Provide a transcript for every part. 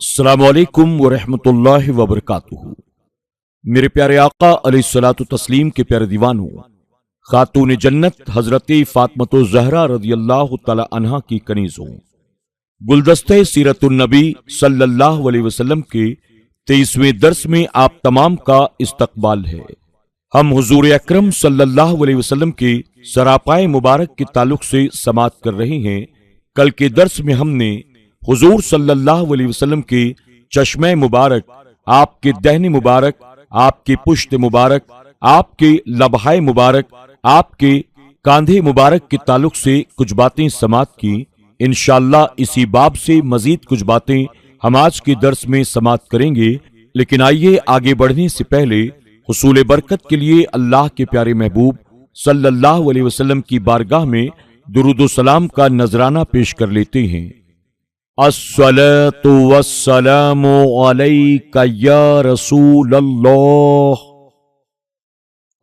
السلام علیکم ورحمۃ اللہ وبرکاتہ۔ میرے پیارے آقا علیہ الصلوۃ والتسلیم کے پیارے دیوانوں، خاتون جنت حضرت فاطمۃ الزہرا رضی اللہ تعالی عنہا کی کنیزوں، گلدستہ سیرت النبی صلی اللہ علیہ وسلم کے 23ویں درس میں آپ تمام کا استقبال ہے۔ ہم حضور اکرم صلی اللہ علیہ وسلم کے سراپائے مبارک کے تعلق سے سماعت کر رہے ہیں۔ کل کے درس میں ہم نے حضور صلی اللہ علیہ وسلم کے چشمہ مبارک، آپ کے دہنے مبارک، آپ کے پشت مبارک، آپ کے لبہائے مبارک، آپ کے کاندھے مبارک کے تعلق سے کچھ باتیں سماعت کی۔ انشاءاللہ اسی باب سے مزید کچھ باتیں ہم آج کے درس میں سماعت کریں گے، لیکن آئیے آگے بڑھنے سے پہلے حصول برکت کے لیے اللہ کے پیارے محبوب صلی اللہ علیہ وسلم کی بارگاہ میں درود و سلام کا نذرانہ پیش کر لیتے ہیں۔ الصلاۃ والسلام علیک یا رسول اللہ،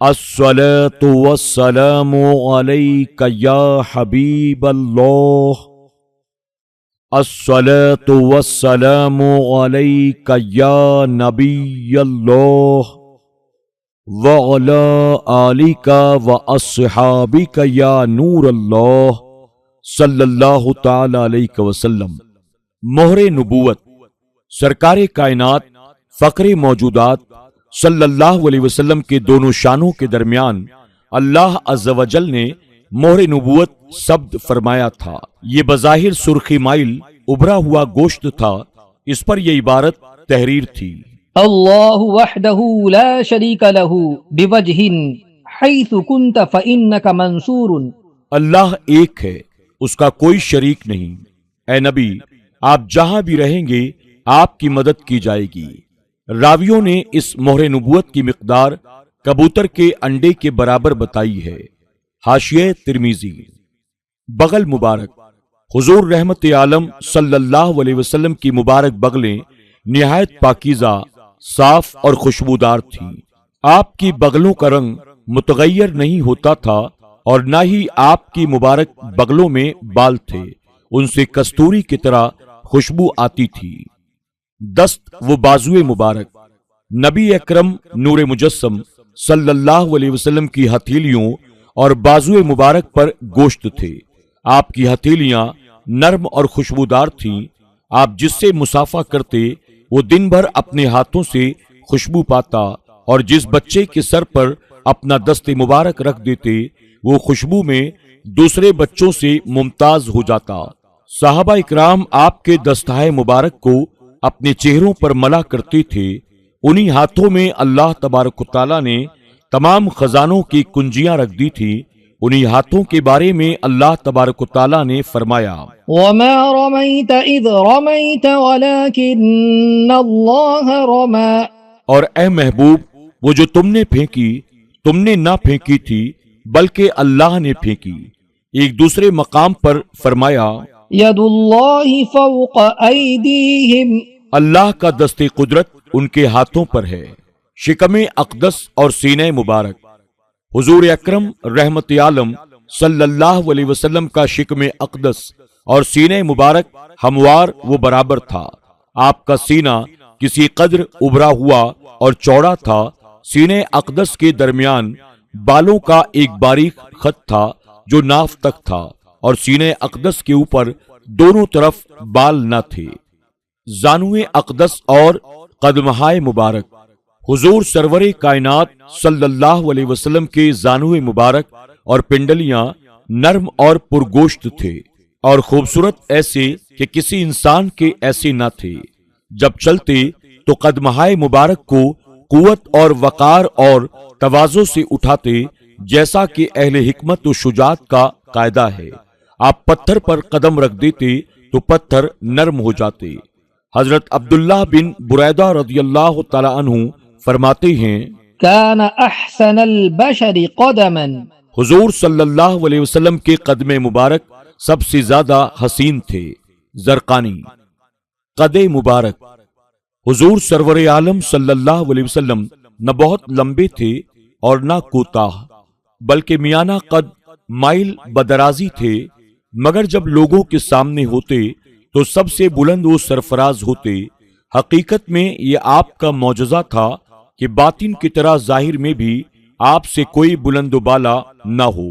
الصلاۃ والسلام علیک یا حبیب اللہ، الصلاۃ والسلام علیک یا نبی اللہ، وعلی آلک واصحابک یا نور اللہ صلی اللہ تعالی علیہ وسلم۔ مہر نبوت سرکار کائنات فخر موجودات صلی اللہ علیہ وسلم کے دونوں شانوں کے درمیان اللہ عز و جل نے مہر نبوت ثبت فرمایا تھا۔ یہ بظاہر سرخی مائل ابھرا ہوا گوشت تھا، اس پر یہ عبارت تحریر تھی: اللہ وحدہ لا شریک لہ بوجہ حیث کنت فإنک منصور۔ اللہ ایک ہے، اس کا کوئی شریک نہیں۔ اے نبی، آپ جہاں بھی رہیں گے آپ کی مدد کی جائے گی۔ راویوں نے اس مہر نبوت کی مقدار کبوتر کے انڈے کے برابر بتائی ہے۔ حاشیہ ترمذی۔ بغل مبارک حضور رحمت عالم صلی اللہ علیہ وسلم کی مبارک بغلیں نہایت پاکیزہ، صاف اور خوشبودار تھیں۔ آپ کی بغلوں کا رنگ متغیر نہیں ہوتا تھا اور نہ ہی آپ کی مبارک بغلوں میں بال تھے، ان سے کستوری کی طرح خوشبو آتی تھی۔ دست و بازوئے مبارک نبی اکرم نور مجسم صلی اللہ علیہ وسلم کی ہتھیلیوں اور بازوئے مبارک پر گوشت تھے۔ آپ کی ہتھیلیاں نرم اور خوشبودار تھیں۔ آپ جس سے مصافحہ کرتے وہ دن بھر اپنے ہاتھوں سے خوشبو پاتا، اور جس بچے کے سر پر اپنا دست مبارک رکھ دیتے وہ خوشبو میں دوسرے بچوں سے ممتاز ہو جاتا۔ صحابہ اکرام آپ کے دستہائے مبارک کو اپنے چہروں پر ملا کرتے تھے۔ انہی ہاتھوں میں اللہ تبارک و تعالیٰ نے تمام خزانوں کی کنجیاں رکھ دی تھی۔ انہی ہاتھوں کے بارے میں اللہ تبارک و تعالیٰ نے فرمایا: وما رمیت اذ رمیت ولکن اللہ رمی۔ اور اے محبوب، وہ جو تم نے پھینکی تم نے نہ پھینکی تھی بلکہ اللہ نے پھینکی۔ ایک دوسرے مقام پر فرمایا: ید اللہ فوق ایدیہم۔ اللہ کا دست قدرت ان کے ہاتھوں پر ہے۔ شکم اقدس اور سینہ مبارک حضور اکرم رحمت عالم صلی اللہ علیہ وسلم کا شکم اقدس اور سینہ مبارک ہموار و برابر تھا۔ آپ کا سینہ کسی قدر ابھرا ہوا اور چوڑا تھا۔ سینہ اقدس کے درمیان بالوں کا ایک باریک خط تھا جو ناف تک تھا، اور سینہ اقدس کے اوپر دونوں طرف بال نہ تھے۔ زانوئے اقدس اور قدمہائے مبارک حضور سرور کائنات صلی اللہ علیہ وسلم کے زانوئے مبارک اور پنڈلیاں نرم اور پرگوشت تھے اور خوبصورت ایسے کہ کسی انسان کے ایسے نہ تھے۔ جب چلتے تو قدمہائے مبارک کو قوت اور وقار اور تواضع سے اٹھاتے، جیسا کہ اہل حکمت و شجاعت کا قاعدہ ہے۔ آپ پتھر پر قدم رکھ دیتے تو پتھر نرم ہو جاتے۔ حضرت عبداللہ بن بریدہ رضی اللہ تعالی عنہ فرماتے ہیں: کان احسن البشر قدما۔ حضور صلی اللہ علیہ وسلم کے قدم مبارک سب سے زیادہ حسین تھے۔ زرقانی۔ قد مبارک حضور سرور عالم صلی اللہ علیہ وسلم نہ بہت لمبے تھے اور نہ کوتاہ، بلکہ میانہ قد مائل بدرازی تھے، مگر جب لوگوں کے سامنے ہوتے تو سب سے بلند و سرفراز ہوتے، حقیقت میں یہ آپ کا معجزہ تھا کہ باطن کی طرح ظاہر میں بھی آپ سے کوئی بلند و بالا نہ ہو۔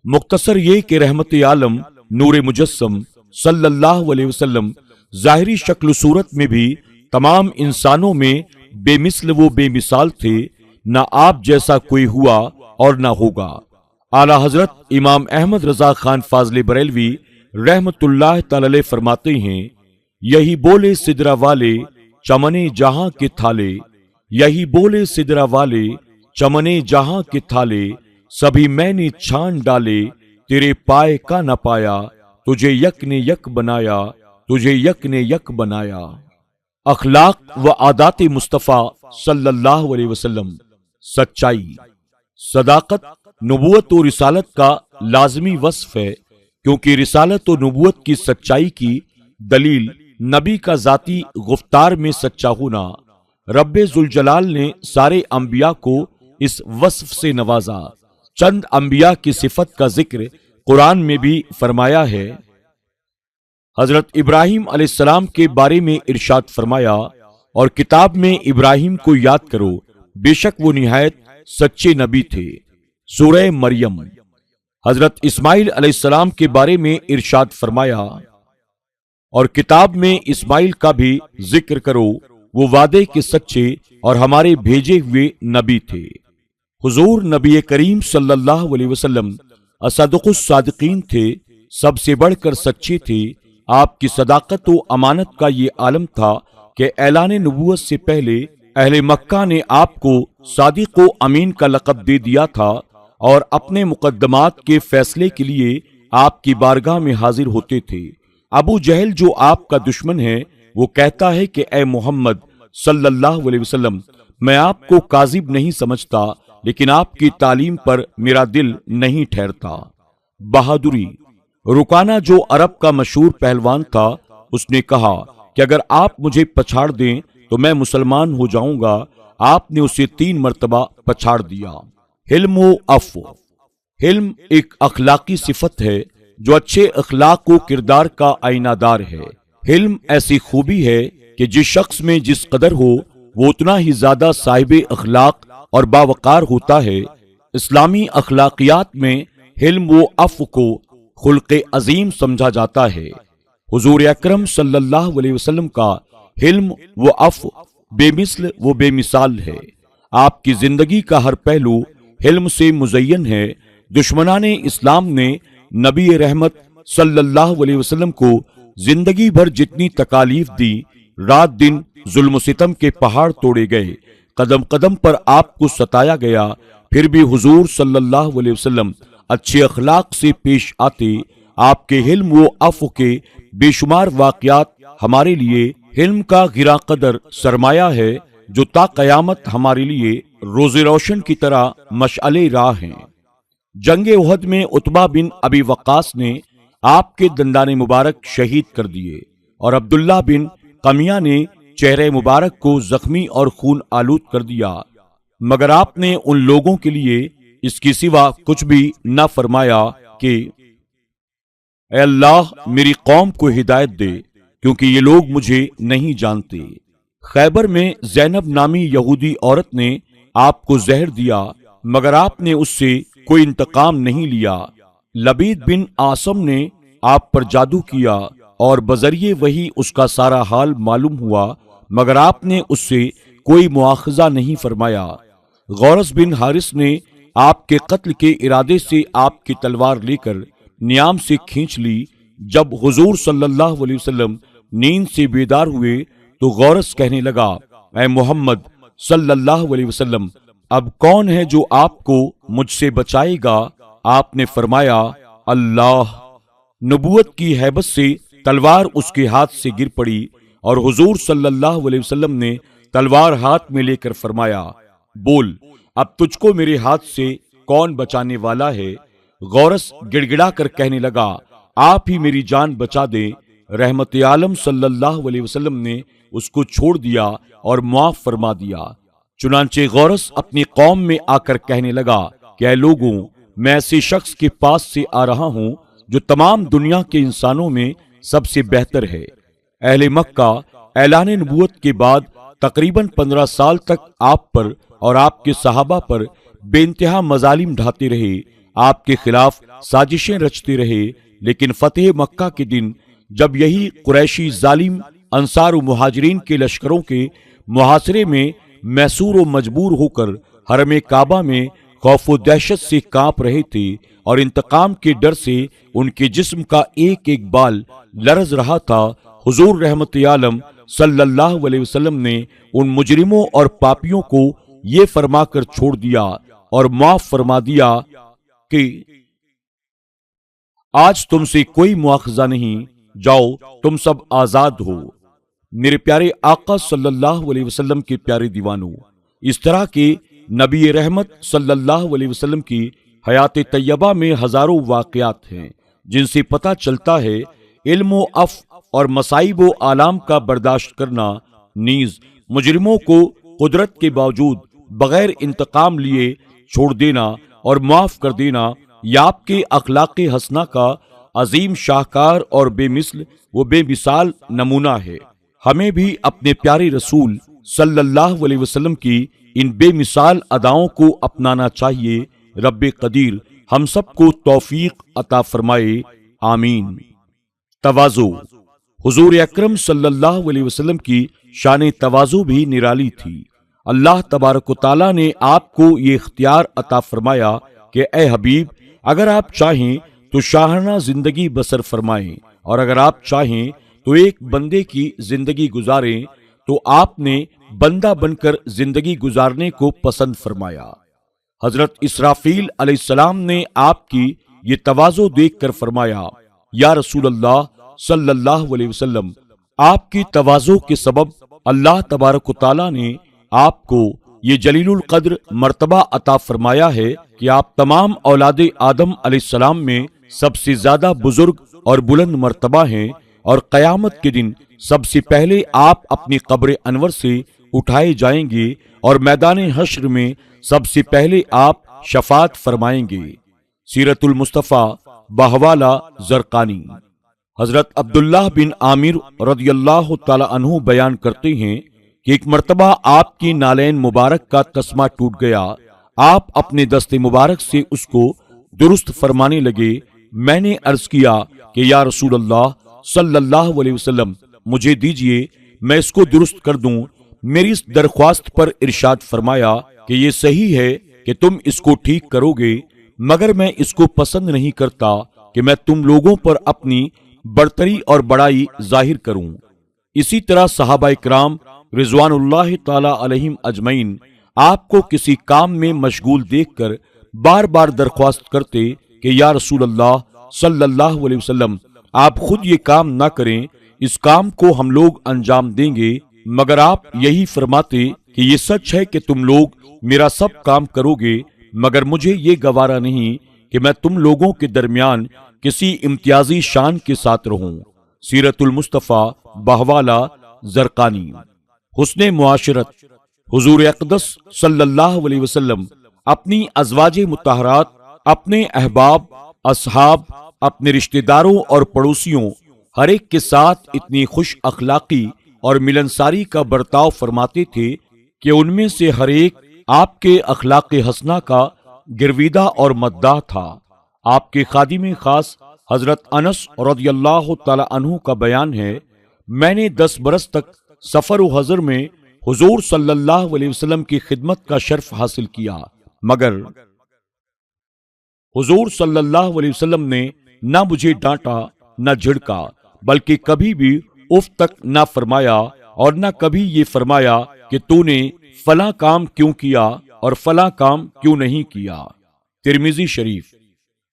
مختصر یہ کہ رحمت عالم نور مجسم صلی اللہ علیہ وسلم ظاہری شکل و صورت میں بھی تمام انسانوں میں بے مثل و بے مثال تھے، نہ آپ جیسا کوئی ہوا اور نہ ہوگا۔ اعلی حضرت امام احمد رضا خان فاضل بریلوی رحمت اللہ تعالی علیہ فرماتے ہیں، یہی بولے سدرہ والے چمنے جہاں کے تھالے، یہی بولے سدرہ والے چمنے جہاں کے تھالے، سبھی میں نے چھان ڈالے تیرے پائے کا نہ پایا، تجھے یک نے یک بنایا، تجھے یک نے یک بنایا۔ اخلاق و عادات مصطفیٰ صلی اللہ علیہ وسلم، سچائی، صداقت نبوت و رسالت کا لازمی وصف ہے، کیونکہ رسالت و نبوت کی سچائی کی دلیل نبی کا ذاتی گفتار میں سچا ہونا۔ رب ذوالجلال نے سارے انبیاء کو اس وصف سے نوازا۔ چند انبیاء کی صفت کا ذکر قرآن میں بھی فرمایا ہے۔ حضرت ابراہیم علیہ السلام کے بارے میں ارشاد فرمایا، اور کتاب میں ابراہیم کو یاد کرو، بے شک وہ نہایت سچے نبی تھے۔ سورہ مریم۔ حضرت اسماعیل علیہ السلام کے بارے میں ارشاد فرمایا، اور کتاب میں اسماعیل کا بھی ذکر کرو، وہ وعدے کے سچے اور ہمارے بھیجے ہوئے نبی تھے۔ حضور نبی کریم صلی اللہ علیہ وسلم اصدق الصادقین تھے، سب سے بڑھ کر سچے تھے۔ آپ کی صداقت و امانت کا یہ عالم تھا کہ اعلان نبوت سے پہلے اہل مکہ نے آپ کو صادق و امین کا لقب دے دیا تھا، اور اپنے مقدمات کے فیصلے کے لیے آپ کی بارگاہ میں حاضر ہوتے تھے۔ ابو جہل جو آپ کا دشمن ہے، وہ کہتا ہے کہ اے محمد صلی اللہ علیہ وسلم، میں آپ کو کاذب نہیں سمجھتا، لیکن آپ کی تعلیم پر میرا دل نہیں ٹھہرتا۔ بہادری۔ رکانہ جو عرب کا مشہور پہلوان تھا، اس نے کہا کہ اگر آپ مجھے پچھاڑ دیں تو میں مسلمان ہو جاؤں گا۔ آپ نے اسے 3 مرتبہ پچھاڑ دیا۔ حلم و عفو۔ حلم ایک اخلاقی صفت ہے جو اچھے اخلاق و کردار کا آئینہ دار ہے۔ حلم ایسی خوبی ہے کہ جس شخص میں جس قدر ہو، وہ اتنا ہی زیادہ صاحب اخلاق اور باوقار ہوتا ہے۔ اسلامی اخلاقیات میں حلم و عفو کو خلق عظیم سمجھا جاتا ہے۔ حضور اکرم صلی اللہ علیہ وسلم کا حلم و عفو بے مثل و بے مثال ہے۔ آپ کی زندگی کا ہر پہلو حلم سے مزین ہے۔ دشمنان اسلام نے نبی رحمت صلی اللہ علیہ وسلم کو زندگی بھر جتنی تکالیف دی، رات دن ظلم و ستم کے پہاڑ توڑے گئے، قدم قدم پر آپ کو ستایا گیا، پھر بھی حضور صلی اللہ علیہ وسلم اچھے اخلاق سے پیش آتے۔ آپ کے حلم و عفو کے بے شمار واقعات ہمارے لیے حلم کا گراں قدر سرمایہ ہے، جو تا قیامت ہمارے لیے روز روشن کی طرح مشعل راہ ہیں۔ جنگ احد میں عتبہ بن ابی وقاص نے آپ کے دندان مبارک شہید کر دیے، اور عبداللہ بن قمیہ نے چہرے مبارک کو زخمی اور خون آلود کر دیا، مگر آپ نے ان لوگوں کے لیے اس کی سوا کچھ بھی نہ فرمایا کہ اے اللہ میری قوم کو ہدایت دے، کیونکہ یہ لوگ مجھے نہیں جانتے۔ خیبر میں زینب نامی یہودی عورت نے آپ کو زہر دیا، مگر آپ نے اس سے کوئی انتقام نہیں لیا۔ لبید بن عاصم نے آپ پر جادو کیا، اور بذریعے وہی اس کا سارا حال معلوم ہوا، مگر آپ نے اس سے کوئی مواخذہ نہیں فرمایا۔ غورث بن حارث نے آپ کے قتل کے ارادے سے آپ کی تلوار لے کر نیام سے کھینچ لی۔ جب حضور صلی اللہ علیہ وسلم نیند سے بیدار ہوئے تو غورث کہنے لگا، اے محمد صلی اللہ علیہ وسلم، اب کون ہے جو آپ کو مجھ سے بچائے گا؟ آپ نے فرمایا، اللہ۔ نبوت کی ہیبت سے تلوار اس کے ہاتھ سے گر پڑی، اور حضور صلی اللہ علیہ وسلم نے تلوار ہاتھ میں لے کر فرمایا، بول، اب تجھ کو میرے ہاتھ سے کون بچانے والا ہے؟ غورث گڑ گڑا کر کہنے لگا، آپ ہی میری جان بچا دیں۔ رحمت عالم صلی اللہ علیہ وسلم نے اس کو چھوڑ دیا اور معاف فرما دیا۔ چنانچہ غورث اپنی قوم میں آ کر کہنے لگا کہ اے لوگوں، میں ایسے شخص کے پاس سے آ رہا ہوں جو تمام دنیا کے انسانوں میں سب سے بہتر ہے۔ اہل مکہ اعلان نبوت کے بعد تقریباً 15 سال تک آپ پر اور آپ کے صحابہ پر بے انتہا مظالم ڈھاتے رہے، آپ کے خلاف سازشیں رچتے رہے، لیکن فتح مکہ کے دن جب یہی قریشی ظالم انصار و مہاجرین کے لشکروں کے محاصرے میں محصور و مجبور ہو کر حرم کعبہ میں خوف و دہشت سے کانپ رہے تھے اور انتقام کے ڈر سے ان کے جسم کا ایک ایک بال لرز رہا تھا، حضور رحمت عالم صلی اللہ علیہ وسلم نے ان مجرموں اور پاپیوں کو یہ فرما کر چھوڑ دیا اور معاف فرما دیا کہ آج تم سے کوئی مواخذہ نہیں، جاؤ تم سب آزاد ہو۔ میرے پیارے آقا صلی اللہ علیہ وسلم کے پیارے دیوانوں، اس طرح کے نبی رحمت صلی اللہ علیہ وسلم کی حیات طیبہ میں ہزاروں واقعات ہیں جن سے پتہ چلتا ہے علم و عفو اور مصائب و آلام کا برداشت کرنا، نیز مجرموں کو قدرت کے باوجود بغیر انتقام لیے چھوڑ دینا اور معاف کر دینا، یہ آپ کے اخلاق حسنہ کا عظیم شاہکار اور بے مثل و بے مثال نمونہ ہے۔ ہمیں بھی اپنے پیارے رسول صلی اللہ علیہ وسلم کی ان بے مثال اداؤں کو اپنانا چاہیے۔ رب قدیر ہم سب کو توفیق عطا فرمائے، آمین۔ تواضع، حضور اکرم صلی اللہ علیہ وسلم کی شان تواضع بھی نرالی تھی۔ اللہ تبارک و تعالیٰ نے آپ کو یہ اختیار عطا فرمایا کہ اے حبیب، اگر آپ چاہیں تو شاہانہ زندگی بسر فرمائیں اور اگر آپ چاہیں تو ایک بندے کی زندگی گزاریں، تو آپ نے بندہ بن کر زندگی گزارنے کو پسند فرمایا۔ حضرت اسرافیل علیہ السلام نے آپ کی یہ تواضع دیکھ کر فرمایا، یا رسول اللہ صلی اللہ علیہ وسلم، آپ کی تواضع کے سبب اللہ تبارک و تعالیٰ نے آپ کو یہ جلیل القدر مرتبہ عطا فرمایا ہے کہ آپ تمام اولاد آدم علیہ السلام میں سب سے زیادہ بزرگ اور بلند مرتبہ ہیں، اور قیامت کے دن سب سے پہلے آپ اپنی قبر انور سے اٹھائے جائیں گے اور میدان حشر میں سب سے پہلے آپ شفاعت فرمائیں گے۔ سیرت المصطفیٰ بحوالہ زرقانی۔ حضرت عبداللہ بن عامر رضی اللہ تعالی عنہ بیان کرتے ہیں کہ ایک مرتبہ آپ کی نالین مبارک کا تسمہ ٹوٹ گیا، آپ اپنے دست مبارک سے اس کو درست فرمانے لگے۔ میں نے عرض کیا کہ یا رسول اللہ صلی اللہ علیہ وسلم، مجھے دیجئے، میں اس کو درست کر دوں۔ میری اس درخواست پر ارشاد فرمایا کہ یہ صحیح ہے کہ تم اس کو ٹھیک کرو گے، مگر میں اس کو پسند نہیں کرتا کہ میں تم لوگوں پر اپنی برتری اور بڑائی ظاہر کروں۔ اسی طرح صحابہ کرام رضوان اللہ تعالی علیہم اجمعین آپ کو کسی کام میں مشغول دیکھ کر بار بار درخواست کرتے کہ یا رسول اللہ صلی اللہ علیہ وسلم، آپ خود یہ کام نہ کریں، اس کام کو ہم لوگ انجام دیں گے، مگر آپ یہی فرماتے کہ یہ سچ ہے کہ تم لوگ میرا سب کام کرو گے، مگر مجھے یہ گوارا نہیں کہ میں تم لوگوں کے درمیان کسی امتیازی شان کے ساتھ رہوں۔ سیرت المصطفیٰ بحوالہ زرقانی۔ حسن معاشرت، حضور اقدس صلی اللہ علیہ وسلم اپنی ازواج مطہرات، اپنے احباب، اصحاب، اپنے رشتہ داروں اور پڑوسیوں ہر ایک کے ساتھ اتنی خوش اخلاقی اور ملنساری کا برتاؤ فرماتے تھے کہ ان میں سے ہر ایک آپ کے اخلاق حسنہ کا گرویدہ اور مداح تھا۔ آپ کے خادم خاص حضرت انس رضی اللہ تعالی عنہ کا بیان ہے، میں نے 10 برس تک سفر و حضر میں حضور صلی اللہ علیہ وسلم کی خدمت کا شرف حاصل کیا، مگر حضور صلی اللہ علیہ وسلم نے نہ مجھے ڈانٹا نہ جھڑکا، بلکہ کبھی بھی اف تک نہ فرمایا اور نہ کبھی یہ فرمایا کہ تو نے فلاں کام کیوں کیا اور فلاں کام کیوں نہیں کیا۔ ترمذی شریف۔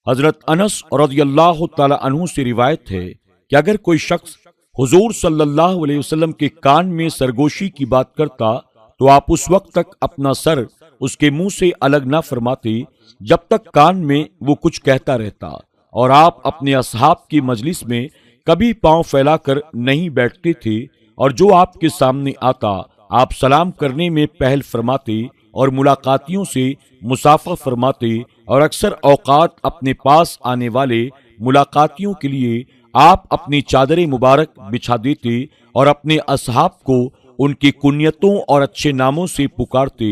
حضرت انس رضی اللہ تعالی عنہ سے روایت ہے کہ اگر کوئی شخص حضور صلی اللہ علیہ وسلم کے کان میں سرگوشی کی بات کرتا تو آپ اس وقت تک اپنا سر اس کے منہ سے الگ نہ فرماتے جب تک کان میں وہ کچھ کہتا رہتا، اور آپ اپنے اصحاب کی مجلس میں کبھی پاؤں پھیلا کر نہیں بیٹھتے تھے، اور جو آپ کے سامنے آتا آپ سلام کرنے میں پہل فرماتے اور ملاقاتیوں سے مصافحہ فرماتے، اور اکثر اوقات اپنے پاس آنے والے ملاقاتیوں کے لیے آپ اپنی چادر مبارک بچھا دیتے اور اپنے اصحاب کو ان کی کنیتوں اور اچھے ناموں سے پکارتے،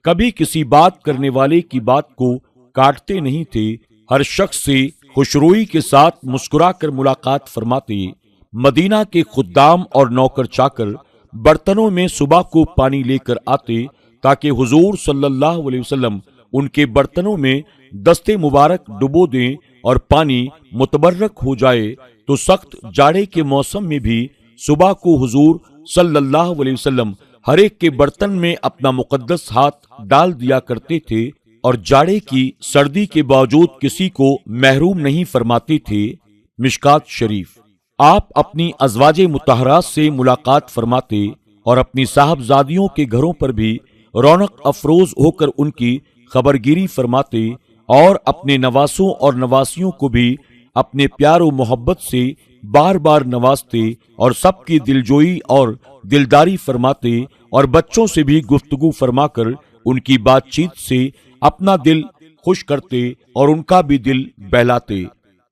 کبھی کسی بات کرنے والے کی بات کو کاٹتے نہیں تھے، ہر شخص سے خوشروئی کے ساتھ مسکرا کر ملاقات فرماتے۔ مدینہ کے خدام اور نوکر چاکر برتنوں میں صبح کو پانی لے کر آتے تاکہ حضور صلی اللہ علیہ وسلم ان کے برتنوں میں دستے مبارک ڈبو دیں اور پانی متبرک ہو جائے، تو سخت جاڑے کے موسم میں بھی صبح کو حضور صلی اللہ علیہ وسلم ہر ایک کے برتن میں اپنا مقدس ہاتھ ڈال دیا کرتے تھے اور جاڑے کی سردی کے باوجود کسی کو محروم نہیں فرماتے تھے۔ مشکات شریف۔ آپ اپنی ازواج مطہرات سے ملاقات فرماتے اور اپنی صاحبزادیوں کے گھروں پر بھی رونق افروز ہو کر ان کی خبرگیری فرماتے اور اپنے نواسوں اور نواسیوں کو بھی اپنے پیار و محبت سے بار بار نوازتے اور سب کی دلجوئی اور دلداری فرماتے اور بچوں سے بھی گفتگو فرما کر ان کی بات چیت سے اپنا دل خوش کرتے اور ان کا بھی دل بہلاتے،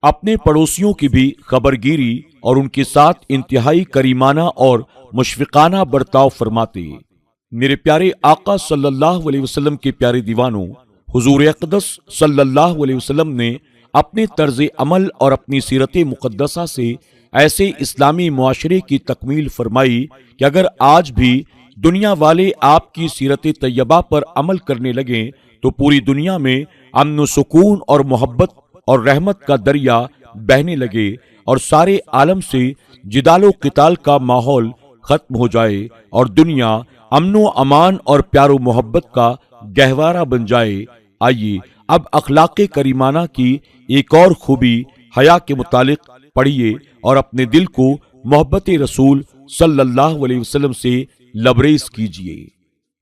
اپنے پڑوسیوں کی بھی خبرگیری اور ان کے ساتھ انتہائی کریمانہ اور مشفقانہ برتاؤ فرماتے۔ میرے پیارے آقا صلی اللہ علیہ وسلم کے پیارے دیوانوں، حضور اقدس صلی اللہ علیہ وسلم نے اپنے طرز عمل اور اپنی سیرت مقدسہ سے ایسے اسلامی معاشرے کی تکمیل فرمائی کہ اگر آج بھی دنیا والے آپ کی سیرت طیبہ پر عمل کرنے لگیں تو پوری دنیا میں امن و سکون اور محبت اور رحمت کا دریا بہنے لگے اور سارے عالم سے جدال و قتال کا ماحول ختم ہو جائے اور دنیا امن و امان اور پیار و محبت کا گہوارہ بن جائے۔ آئیے اب اخلاق کریمانہ کی ایک اور خوبی حیا کے متعلق پڑھیے اور اپنے دل کو محبت رسول صلی اللہ علیہ وسلم سے لبریز کیجیے۔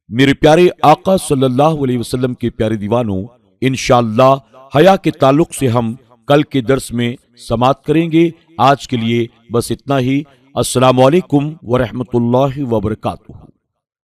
میرے پیارے آقا صلی اللہ علیہ وسلم کے پیارے دیوانوں، انشاءاللہ حیا کے تعلق سے ہم کل کے درس میں سماعت کریں گے۔ آج کے لیے بس اتنا ہی۔ السلام علیکم ورحمۃ اللہ وبرکاتہ۔